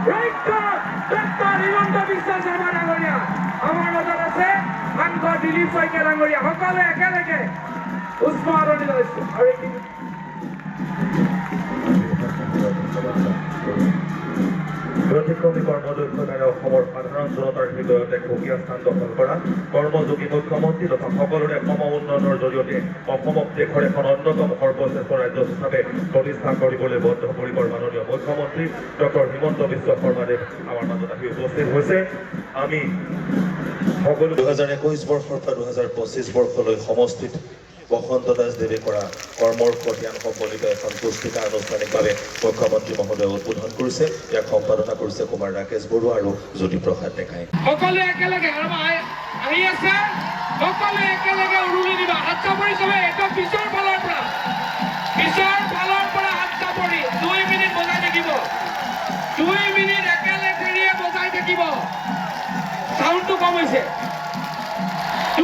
Doctor Himanta Biswa Sarma ডাঙৰীয়া আমাৰ মাজত আছে, সাংসদ দিলীপ শইকীয়া ডাঙৰীয়া, সকলোৱে একেলগে পুষ্প আদৰণি জনাইছো। আৰু ব্যতিক্ৰমী কৰ্মদক্ষতাৰে অসমৰ সাধাৰণ জনতাৰ হৃদয়ত এক সুকীয়া স্থান দখল কৰা কৰ্মযোগী মুখ্যমন্ত্ৰী তথা সকলোৰে সম উন্নয়নৰ জৰিয়তে অসমক দেশৰ এখন অন্যতম সৰ্বশ্ৰেষ্ঠ ৰাজ্য হিচাপে প্ৰতিষ্ঠা কৰিবলৈ বদ্ধপৰিকৰ মাননীয় মুখ্যমন্ত্ৰী ডক্টৰ হিমন্ত বিশ্ব শৰ্মাদেৱ আমাৰ মাজত আহি উপস্থিত হৈছে। আমি সকলো 2021 বৰ্ষৰ পৰা 2025 বৰ্ষলৈ সমষ্টিত বসন্ত দাস দেৱে কৰা কৰ্মৰ জ্ঞান সম্বলিত এখন পুস্তিকা আনুষ্ঠানিকভাৱে মুখ্যমন্ত্ৰী মহোদয়ে উদ্বোধন কৰিছে। ইয়াক সম্পাদনা কৰিছে কুমাৰ ৰাকেশ বৰুৱা আৰু জ্যোতিপ্ৰসাদ ডেকাই। সকলোৱে একেলগে আহি আছে, সকলোৱে একেলগে উৰুলি দিবা, হাত চাপৰি চবে একদম পিছৰ ফালৰ পৰা হাত চাপৰি 2 মিনিট বজাই থাকিব, 2 মিনিট একেলেঠেৰিয়ে বজাই থাকিব। চাউণ্ডটো কম হৈছে।